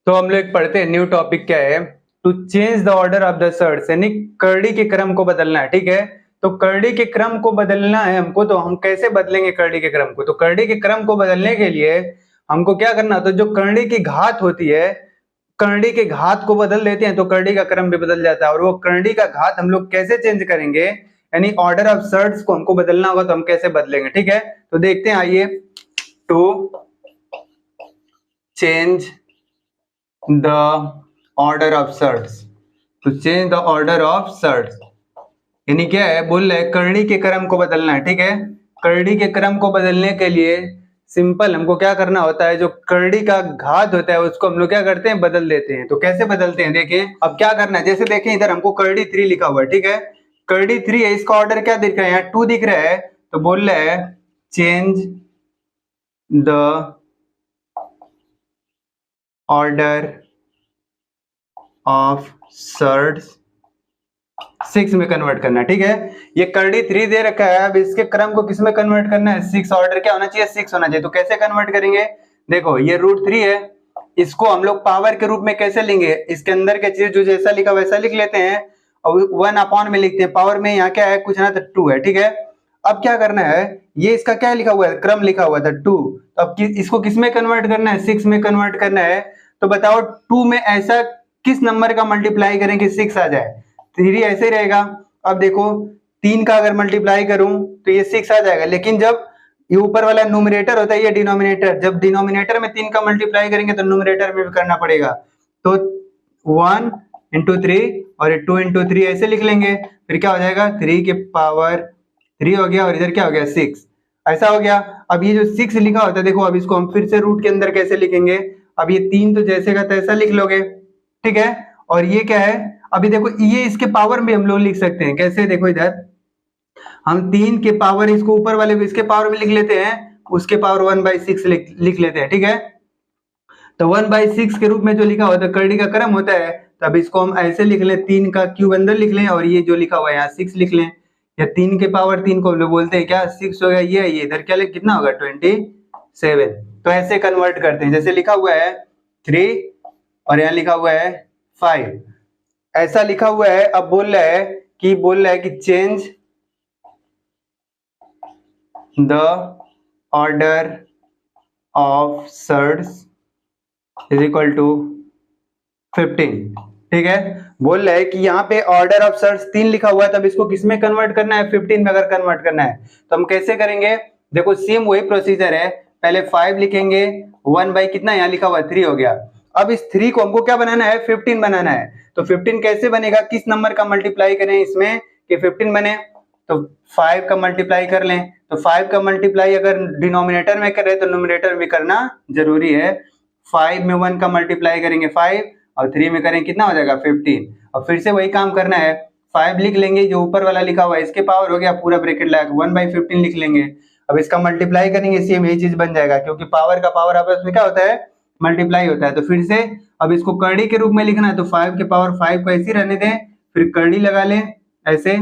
तो हम लोग पढ़ते हैं न्यू टॉपिक क्या है, to change the order of the surds, यानी करड़ी के क्रम को बदलना है। ठीक है, तो करड़ी के क्रम को बदलना है हमको, तो हम कैसे बदलेंगे करड़ी के क्रम को? तो करड़ी के क्रम को बदलने के लिए हमको क्या करना होता है, जो करड़ी की घात होती है, करड़ी के घात को बदल देते हैं तो करड़ी का क्रम भी बदल जाता है। और वो करड़ी का घात हम लोग कैसे चेंज करेंगे, यानी ऑर्डर ऑफ सर्ट्स को हमको बदलना होगा, तो हम कैसे बदलेंगे? ठीक है, तो देखते हैं, आइए। To change the order of surds, to change the order of surds, यानी क्या है, बोल रहे करड़ी के क्रम को बदलना है। ठीक है, करड़ी के क्रम को बदलने के लिए सिंपल हमको क्या करना होता है, जो करड़ी का घात होता है उसको हम लोग क्या करते हैं, बदल देते हैं। तो कैसे बदलते हैं, देखिए अब क्या करना है। जैसे देखें इधर हमको करड़ी 3 लिखा हुआ है, ठीक है, करड़ी 3 है, इसका ऑर्डर क्या दिख रहा है, यहाँ 2 दिख रहा है, तो बोल रहे हैं change the order of surds 6 में कन्वर्ट करना है। ठीक है, ये करड़ी 3 दे रखा है, अब इसके क्रम को किस में कन्वर्ट करना है, 6। ऑर्डर क्या होना चाहिए, 6 होना चाहिए। तो कैसे कन्वर्ट करेंगे, देखो ये √3 है, इसको हम लोग पावर के रूप में कैसे लेंगे, इसके अंदर के चीज जो जैसा लिखा वैसा लिख लेते हैं और 1 में लिखते हैं। पावर में यहाँ क्या है, कुछ ना तो 2 है। ठीक है, अब क्या करना है, ये इसका क्या लिखा हुआ है, क्रम लिखा हुआ था 2, तो अब इसको किस में कन्वर्ट करना है, 6 में कन्वर्ट करना है। तो बताओ 2 में ऐसा किस नंबर का मल्टीप्लाई करें कि 6 आ जाए, 3 ऐसे ही रहेगा। अब देखो 3 का अगर मल्टीप्लाई करूं तो ये 6 आ जाएगा, लेकिन जब ये ऊपर वाला न्यूमरेटर होता है, ये डिनोमिनेटर, जब डिनोमिनेटर में 3 का मल्टीप्लाई करेंगे तो न्यूमरेटर में भी करना पड़ेगा। तो 1 इंटू 3 और 2 इंटू 3 ऐसे लिख लेंगे, फिर क्या हो जाएगा, 3 के पावर 3 हो गया और इधर क्या हो गया, 6, ऐसा हो गया। अब ये जो 6 लिखा होता है, देखो अब इसको हम फिर से रूट के अंदर कैसे लिखेंगे, अब ये 3 तो जैसे का तैसा लिख लोगे, ठीक है, और ये क्या है, अभी देखो ये इसके पावर में हम लोग लिख सकते हैं, कैसे, देखो इधर हम 3 के पावर, इसको ऊपर वाले को इसके पावर में लिख लेते हैं, उसके पावर 1/6 लिख लेते हैं। ठीक है, तो 1/6 के रूप में जो लिखा होता है, करड़ी का क्रम होता है, तो अब इसको हम ऐसे लिख लें, 3 का क्यूब अंदर लिख लें और ये जो लिखा हुआ है यहाँ 6 लिख लें, या 3 के पावर 3 को हम लोग बोलते हैं क्या, 6 हो गया, ये इधर क्या कितना होगा, 27। तो ऐसे कन्वर्ट करते हैं, जैसे लिखा हुआ है 3 और यहाँ लिखा हुआ है 5, ऐसा लिखा हुआ है। अब बोल रहा है कि change the order of surds is equal to 15। ठीक है, बोल रहा है कि यहाँ पे ऑर्डर ऑफ सर्ड्स 3 लिखा हुआ है, तब इसको किस में कन्वर्ट करना है, 15 में अगर कन्वर्ट करना है तो हम कैसे करेंगे, देखो सेम वही प्रोसीजर है, पहले 5 लिखेंगे, 1 बाई कितना यहाँ लिखा हुआ है 3 हो गया। अब इस 3 को हमको क्या बनाना है, 15 बनाना है। तो 15 कैसे बनेगा, किस नंबर का मल्टीप्लाई करें इसमें कि 15 बने, तो 5 का मल्टीप्लाई कर लें। तो 5 का मल्टीप्लाई अगर डिनोमिनेटर में कर रहे तो न्यूमरेटर में करना जरूरी है। 5 में 1 का मल्टीप्लाई करेंगे 5 और 3 में करें कितना हो जाएगा 15। और फिर से वही काम करना है, 5 लिख लेंगे, जो ऊपर वाला लिखा हुआ है इसके पावर हो गया, पूरा ब्रैकेट लगा 1/15 लिख लेंगे। अब इसका मल्टीप्लाई करेंगे, सेम यही चीज बन जाएगा, क्योंकि पावर का पावर आपस में क्या होता है, मल्टीप्लाई होता है। तो फिर से अब इसको करड़ी के रूप में लिखना है, तो 5 के पावर 5 को ऐसे रहने दें, फिर करड़ी लगा लें ऐसे,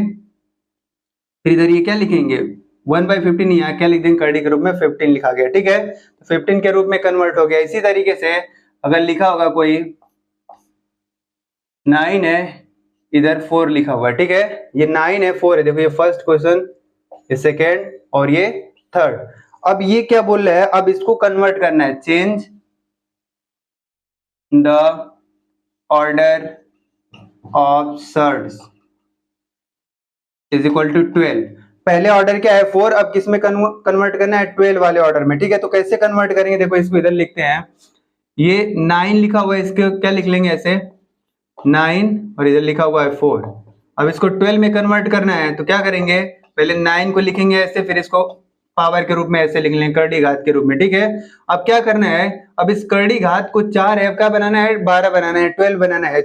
फिर इधर ये क्या लिखेंगे 1/15, यहाँ क्या लिख देंगे, करड़ी के रूप में 15 लिखा गया। ठीक है, तो 15 के रूप में कन्वर्ट हो गया। इसी तरीके से अगर लिखा होगा कोई 9 है, इधर 4 लिखा हुआ है, ठीक है, ये 9 है 4 है, देखो ये फर्स्ट क्वेश्चन, ये सेकेंड और ये थर्ड। अब ये क्या बोल रहा है, अब इसको कन्वर्ट करना है, change the order of surds is equal to 12। पहले ऑर्डर क्या है 4, अब किस में कन्वर्ट करना है, 12 वाले ऑर्डर में। ठीक है, तो कैसे कन्वर्ट करेंगे, देखो इसको इधर लिखते हैं, ये 9 लिखा हुआ है, इसके क्या लिख लेंगे ऐसे 9 और इधर लिखा हुआ है 4। अब इसको 12 में कन्वर्ट करना है, तो क्या करेंगे, पहले 9 को लिखेंगे ऐसे, फिर इसको पावर के रूप में ऐसे लिख लेंगे, करड़ी घात के रूप में। ठीक है, अब क्या करना है, अब इस करड़ी घात को 4 है, अब क्या बनाना है, 12 बनाना है, 12 बनाना है।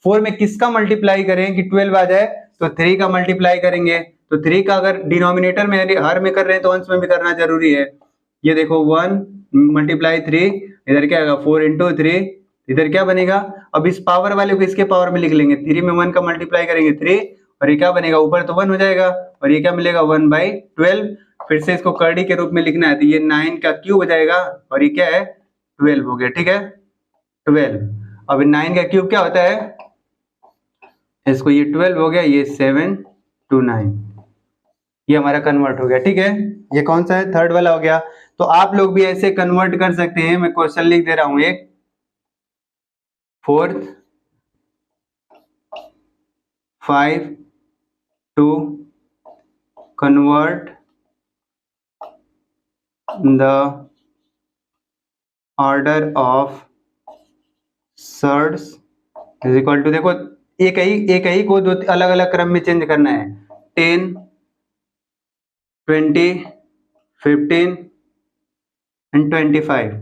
4 में किसका मल्टीप्लाई करें कि 12 आ जाए, तो 3 का मल्टीप्लाई करेंगे। तो 3 का अगर डिनोमिनेटर में हर में कर रहे हैं तो अंश में भी करना जरूरी है। ये देखो 1 × 3, इधर क्या आएगा 4 × 3, इधर क्या बनेगा, अब इस पावर वाले को इसके पावर में लिख लेंगे, 3 में 1 का मल्टीप्लाई करेंगे 3 और ये क्या बनेगा, ऊपर तो 1 हो जाएगा और ये क्या मिलेगा 1/12। फिर से इसको करड़ी के रूप में लिखना है, तो ये 9 का क्यूब हो जाएगा और ये क्या है 12 हो गया। ठीक है, 12। अब 9 का क्यूब क्या होता है, इसको ये 12 हो गया, ये 7 2 9, ये हमारा कन्वर्ट हो गया। ठीक है, ये कौन सा है, थर्ड वाला हो गया। तो आप लोग भी ऐसे कन्वर्ट कर सकते हैं। मैं क्वेश्चन लिख दे रहा हूं, एक 4th 5 to convert the order of surds is equal to, देखो एक ही को दो अलग अलग क्रम में चेंज करना है, 10 20 15 एंड 25।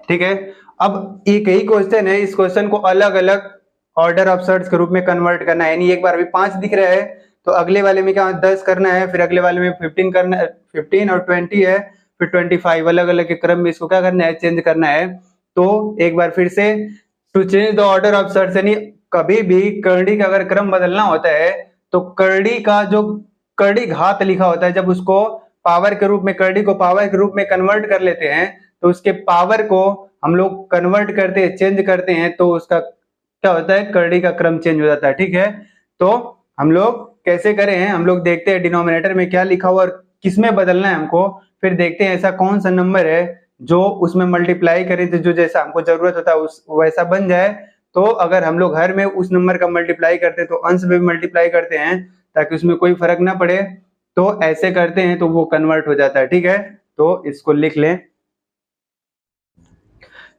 ठीक है, अब एक ही क्वेश्चन है, इस क्वेश्चन को अलग अलग ऑर्डर ऑफ सर्ट्स के रूप में कन्वर्ट करना है। यानी एक बार अभी 5 दिख रहा है तो अगले वाले में क्या 10 करना है, फिर अगले वाले में 15 करना है, 15 और 20 है, फिर 25, अलग अलग के क्रम में इसको क्या करना है, चेंज करना है। तो एक बार फिर से, to change the order of surds, यानी कभी भी करड़ी का अगर क्रम बदलना होता है तो करड़ी का जो करड़ी घात लिखा होता है, जब उसको पावर के रूप में, करड़ी को पावर के रूप में कन्वर्ट कर लेते हैं तो उसके पावर को हम लोग कन्वर्ट करते हैं, चेंज करते हैं, तो उसका क्या होता है, करड़ी का क्रम चेंज हो जाता है। ठीक है, तो हम लोग कैसे करें, हम लोग देखते हैं डिनोमिनेटर में क्या लिखा हुआ और किसमें बदलना है हमको, फिर देखते हैं ऐसा कौन सा नंबर है जो उसमें मल्टीप्लाई करें तो जो जैसा हमको जरूरत होता है उस वैसा बन जाए। तो अगर हम लोग हर में उस नंबर का मल्टीप्लाई करते हैं तो अंश में भी मल्टीप्लाई करते हैं ताकि उसमें कोई फर्क ना पड़े, तो ऐसे करते हैं तो वो कन्वर्ट हो जाता है। ठीक है, तो इसको लिख लें।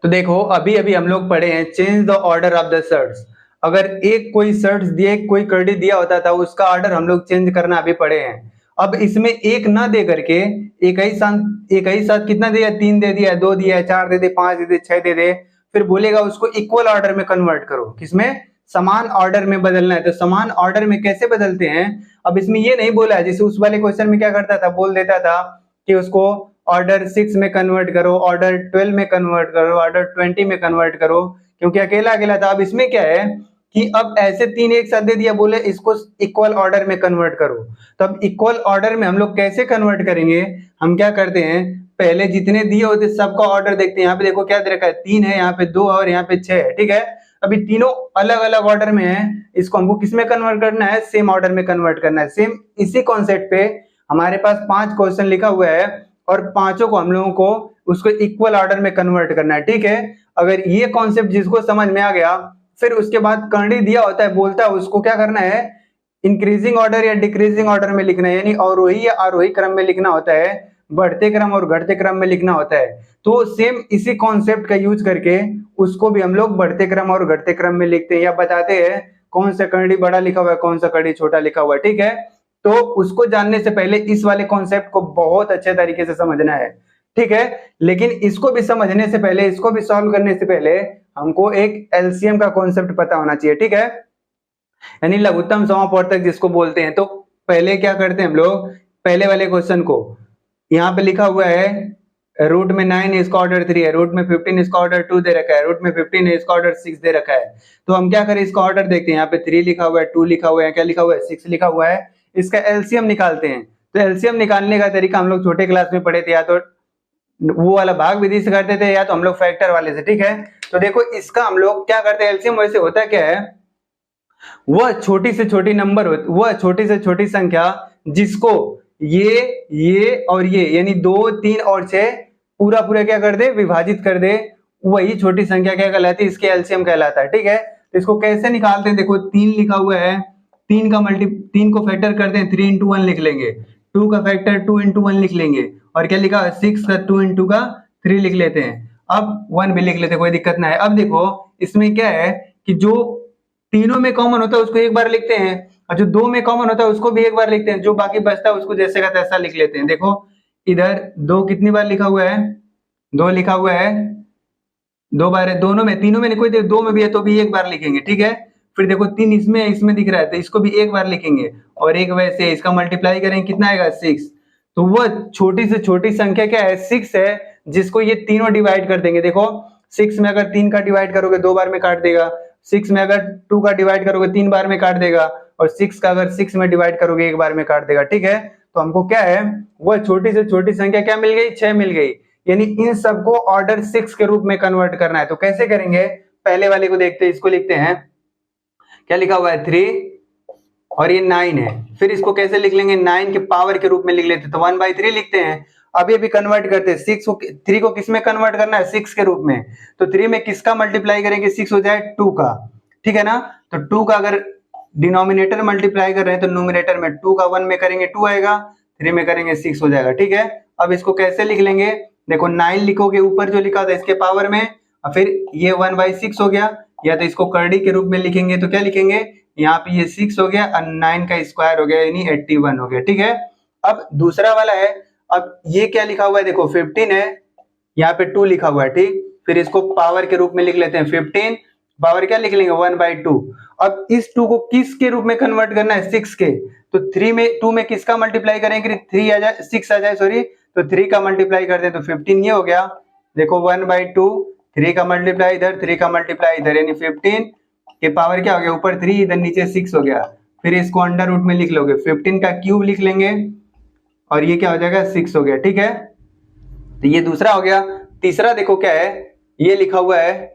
तो देखो अभी अभी हम लोग पढ़े हैं change the order of the surds. अगर एक कोई सर्ट्स दिए, कोई करड़ी दिया होता था, उसका ऑर्डर हम लोग चेंज करना अभी पढ़े हैं। अब इसमें एक ना दे करके एक ही साथ कितना दिया, 3 दे दिया, 2 दिया, 4 दे दे, 5 दे दे, 6 दे दे, फिर बोलेगा उसको इक्वल ऑर्डर में कन्वर्ट करो। किसमें, समान ऑर्डर में बदलना है। तो समान ऑर्डर में कैसे बदलते हैं, अब इसमें ये नहीं बोला है, जैसे उस वाले क्वेश्चन में क्या करता था, बोल देता था कि उसको ऑर्डर 6 में कन्वर्ट करो, ऑर्डर 12 में कन्वर्ट करो, ऑर्डर 20 में कन्वर्ट करो, क्योंकि अकेला अकेला था। अब इसमें क्या है कि अब ऐसे 3 एक साथ दे दिया, बोले इसको इक्वल ऑर्डर में कन्वर्ट करो। तो अब इक्वल ऑर्डर में हम लोग कैसे कन्वर्ट करेंगे, हम क्या करते हैं, पहले जितने दिए होते सबका ऑर्डर देखते हैं। यहाँ पे देखो क्या दे रखा है, 3 है, यहाँ पे 2 और यहाँ पे 6 है। ठीक है, अभी तीनों अलग अलग ऑर्डर में है, इसको हमको किस में कन्वर्ट करना है, सेम ऑर्डर में कन्वर्ट करना है। सेम इसी कॉन्सेप्ट पे हमारे पास 5 क्वेश्चन लिखा हुआ है और पांचों को हम लोगों को उसको इक्वल ऑर्डर में कन्वर्ट करना है। ठीक है, अगर ये कॉन्सेप्ट जिसको समझ में आ गया, फिर उसके बाद करड़ी दिया होता है, बोलता है उसको क्या करना है, इंक्रीजिंग ऑर्डर या डिक्रीजिंग ऑर्डर में लिखना है, यानी अवरोही या आरोही क्रम में लिखना होता है, बढ़ते क्रम और घटते क्रम में लिखना होता है। तो सेम इसी कॉन्सेप्ट का यूज करके उसको भी हम लोग बढ़ते क्रम और घटते क्रम में लिखते हैं, या बताते हैं कौन सा करड़ी बड़ा लिखा हुआ है, कौन सा करड़ी छोटा लिखा हुआ है। ठीक है, तो उसको जानने से पहले इस वाले कॉन्सेप्ट को बहुत अच्छे तरीके से समझना है। ठीक है, लेकिन इसको भी समझने से पहले, इसको भी सॉल्व करने से पहले हमको एक एलसीएम का कॉन्सेप्ट पता होना चाहिए। ठीक है, यानी लघुत्तम समापवर्तक जिसको बोलते हैं। तो पहले क्या करते हैं हम लोग, पहले वाले क्वेश्चन को यहाँ पे लिखा हुआ है रूट में 9 है, इसका ऑर्डर 3 है, रूट में 15 इसका ऑर्डर 2 दे रखा है, रूट में 15 है, इसका ऑर्डर 6 दे रखा है। तो हम क्या करें, इसका ऑर्डर देखते हैं। यहाँ पे 3 लिखा हुआ है, 2 लिखा हुआ है, क्या लिखा हुआ है, 6 लिखा हुआ है। इसका एलसीएम निकालते हैं। तो एलसीएम निकालने का तरीका हम लोग छोटे क्लास में पढ़े थे, या तो वो वाला भाग विधि से करते थे या तो हम लोग फैक्टर वाले से। ठीक है, तो देखो इसका हम लोग क्या करते हैं, एलसीएम वैसे होता क्या है, वह छोटी से छोटी नंबर होती, वह छोटी से छोटी संख्या जिसको ये और ये यानी 2 3 और 6 पूरा पूरा क्या कर दे, विभाजित कर दे, वही छोटी संख्या क्या कहलाती है, इसके एलसीएम कहलाता है। ठीक है, तो इसको कैसे निकालते हैं, देखो 3 लिखा हुआ है, 3 को फैक्टर करते हैं, 3 into 1 लिख लेंगे, 2 का फैक्टर 2 into 1 लिख लेंगे, और क्या लिखा 6 का 2 into का 3 लिख लेते हैं। अब 1 भी लिख लेते हैं, कोई दिक्कत ना है। अब देखो इसमें क्या है कि जो तीनों में कॉमन होता है उसको एक बार लिखते हैं, और जो 2 में कॉमन होता है उसको भी एक बार लिखते हैं, जो बाकी बचता है उसको जैसे का तैसा लिख लेते हैं। देखो इधर 2 कितनी बार लिखा हुआ है, 2 लिखा हुआ है, 2 बार है, दोनों में, तीनों में नहीं, कोई 2 में भी है तो भी एक बार लिखेंगे। ठीक है, फिर देखो 3 इसमें दिख रहा है तो इसको भी एक बार लिखेंगे, और एक वैसे इसका मल्टीप्लाई करेंगे, कितना आएगा 6। तो वो छोटी से छोटी संख्या क्या है, 6 है, जिसको ये तीनों डिवाइड कर देंगे। देखो 6 में अगर 3 का डिवाइड करोगे 2 बार में काट देगा, 6 में अगर 2 का डिवाइड करोगे 3 बार में काट देगा, और 6 का अगर 6 में डिवाइड करोगे 1 बार में काट देगा। ठीक है, तो हमको क्या है, वह छोटी से छोटी संख्या क्या मिल गई, 6 मिल गई। यानी इन सबको ऑर्डर 6 के रूप में कन्वर्ट करना है। तो कैसे करेंगे, पहले वाले को देखते हैं, इसको लिखते हैं, क्या लिखा हुआ है 3 और ये 9 है। फिर इसको कैसे लिख लेंगे, 9 के पावर के रूप में लिख लेते, तो 1/3 लिखते हैं। अभी अभी कन्वर्ट करते हैं, 3 को किस में कन्वर्ट करना है, 6 के रूप में। तो 3 में किसका मल्टीप्लाई करेंगे, 6 हो जाए 2 का, ठीक है ना। तो 2 का अगर डिनोमिनेटर मल्टीप्लाई कर रहे हैं तो न्यूमरेटर में 2 का 1 में करेंगे 2 आएगा, 3 में करेंगे 6 हो जाएगा, ठीक है। अब इसको कैसे लिख लेंगे, देखो 9 लिखोगे ऊपर जो लिखा था इसके पावर में, और फिर ये 1/6 हो गया, या तो इसको करड़ी के रूप में लिखेंगे तो क्या लिखेंगे, यहाँ पे ये 6 हो गया और 9 का स्क्वायर हो गया यानी 81 हो गया, ठीक है। अब दूसरा वाला है, अब ये क्या लिखा हुआ है, देखो 15 है, यहाँ पे 2 लिखा हुआ है, ठीक। फिर इसको पावर के रूप में लिख लेते हैं, 15 पावर क्या लिख लेंगे 1/2। अब इस 2 को किस के रूप में कन्वर्ट करना है, 6 के। तो 2 में किसका मल्टीप्लाई करेंगे, 3 आ जाए, 6 आ जाए सॉरी, तो 3 का मल्टीप्लाई करते हैं तो 15 ये हो गया। देखो 1/2, 3 का मल्टीप्लाई इधर, 3 का मल्टीप्लाई इधर, यानी 15 के पावर क्या हो गया, ऊपर 3 इधर नीचे 6 हो गया। फिर इसको अंडर रूट में लिख लोगे, 15 का क्यूब लिख लेंगे और ये क्या हो जाएगा 6 हो गया, ठीक है। तो ये दूसरा हो गया। तीसरा देखो क्या है, ये लिखा हुआ है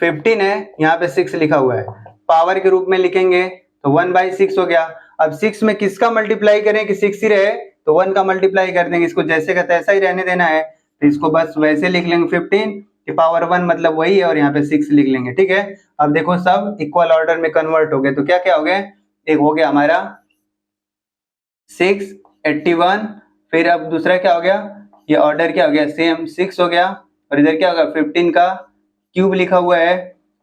15 है, यहाँ पे 6 लिखा हुआ है, पावर के रूप में लिखेंगे तो 1/6 हो गया। अब 6 में किसका मल्टीप्लाई करें कि 6 ही रहे, तो 1 का मल्टीप्लाई कर देंगे, इसको जैसे का तैसा ही रहने देना है, तो इसको बस वैसे लिख लेंगे 15 की पावर 1 मतलब वही है, और यहाँ पे 6 लिख लेंगे, ठीक है। अब देखो सब इक्वल ऑर्डर में कन्वर्ट हो गए, तो क्या क्या हो गए, एक हो गया हमारा 6 81, फिर अब दूसरा क्या हो गया, ये ऑर्डर क्या हो गया सेम 6 हो गया, और इधर क्या होगा 15 का क्यूब लिखा हुआ है,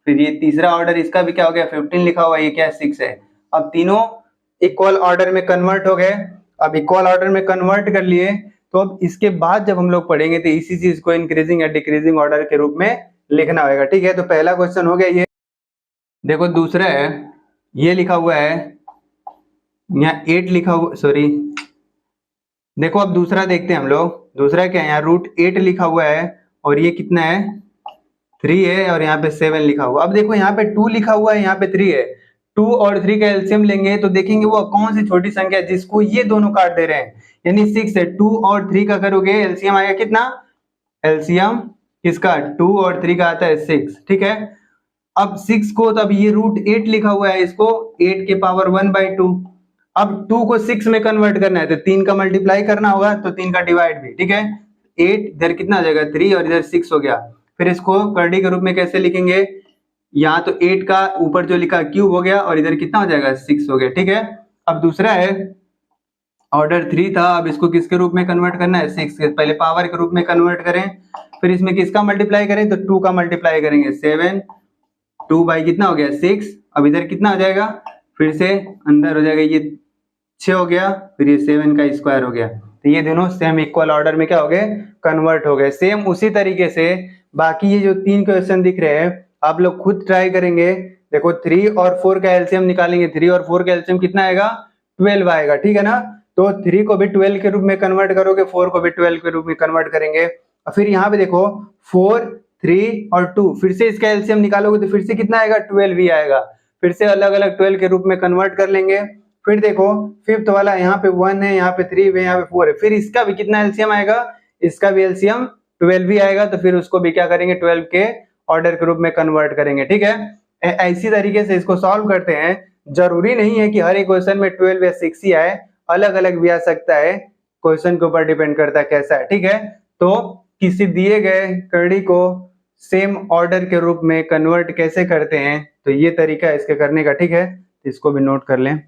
फिर ये तीसरा ऑर्डर इसका भी क्या हो गया 15 लिखा हुआ है, ये क्या 6 है। अब तीनों इक्वल ऑर्डर में कन्वर्ट हो गए। अब इक्वल ऑर्डर में कन्वर्ट कर लिए, तो अब इसके बाद जब हम लोग पढ़ेंगे तो इसी चीज को इंक्रीजिंग या डिक्रीजिंग ऑर्डर के रूप में लिखना होगा, ठीक है। तो पहला क्वेश्चन हो गया ये, देखो दूसरा है, ये लिखा हुआ है यहाँ 8 लिखा हुआ, सॉरी देखो अब दूसरा देखते हैं हम लोग, दूसरा क्या है, यहाँ √8 लिखा हुआ है, और ये कितना है 3 है, और यहाँ पे 7 लिखा हुआ। अब देखो यहाँ पे 2 लिखा हुआ है, यहाँ पे 3 है, 2 और 3 का एलसीएम लेंगे तो देखेंगे वो कौन सी छोटी संख्या है जिसको ये दोनों काट दे रहे हैं, यानी 6 है, 2 और 3 का करोगे एलसीएम आएगा कितना, एलसीएम किसका 2 और 3 का आता है 6, ठीक है। अब 6 को, तो अब ये √8 लिखा हुआ है, इसको 8 के पावर 1/2। अब 2 को 6 में कन्वर्ट करना है तो 3 का मल्टीप्लाई करना होगा, तो 3 का डिवाइड भी, ठीक है। 8 इधर कितना आ जाएगा 3 और इधर 6 हो गया। फिर इसको करड़ी के रूप में कैसे लिखेंगे, यहाँ तो 8 का ऊपर जो लिखा क्यूब हो गया, और इधर कितना हो जाएगा 6 हो गया, ठीक है। अब दूसरा है ऑर्डर 3 था, अब इसको किसके रूप में कन्वर्ट करना है 6 के, पहले पावर के रूप में कन्वर्ट करें, फिर इसमें किसका मल्टीप्लाई करें तो 2 का मल्टीप्लाई करेंगे 7, 2 बाई कितना हो गया 6, अब इधर कितना हो जाएगा, फिर से अंदर हो जाएगा ये 6 हो गया, फिर ये 7 का स्क्वायर हो गया। तो ये दोनों सेम इक्वल ऑर्डर में क्या हो गए, कन्वर्ट हो गए। सेम उसी तरीके से बाकी ये जो 3 क्वेश्चन दिख रहे हैं आप लोग खुद ट्राई करेंगे। देखो 3 और 4 का एलसीएम निकालेंगे, 3 और 4 का एलसीएम कितना आएगा 12 आएगा, ठीक है ना। तो 3 को भी 12 के रूप में कन्वर्ट करोगे, 4 को भी 12 के रूप में कन्वर्ट करेंगे। और फिर यहाँ पे देखो 4, 3 और 2, फिर से इसका एलसीएम निकालोगे तो फिर से कितना आएगा 12 ही आएगा, फिर से अलग अलग 12 के रूप में कन्वर्ट कर लेंगे। फिर देखो फिफ्थ वाला यहाँ पे 1 है, यहाँ पे 3 है, यहाँ पे 4 है, फिर इसका भी कितना एलसीएम आएगा, इसका भी एलसीएम 12 ही आएगा, तो फिर उसको भी क्या करेंगे 12 के ऑर्डर के रूप में कन्वर्ट करेंगे, ठीक है। ऐसी तरीके से इसको सॉल्व करते हैं। जरूरी नहीं है कि हर एक क्वेश्चन में 12 या 6 ही आए, अलग अलग भी आ सकता है, क्वेश्चन के ऊपर डिपेंड करता है कैसा है, ठीक है। तो किसी दिए गए करड़ी को सेम ऑर्डर के रूप में कन्वर्ट कैसे करते हैं, तो ये तरीका है इसके करने का, ठीक है। इसको भी नोट कर लें।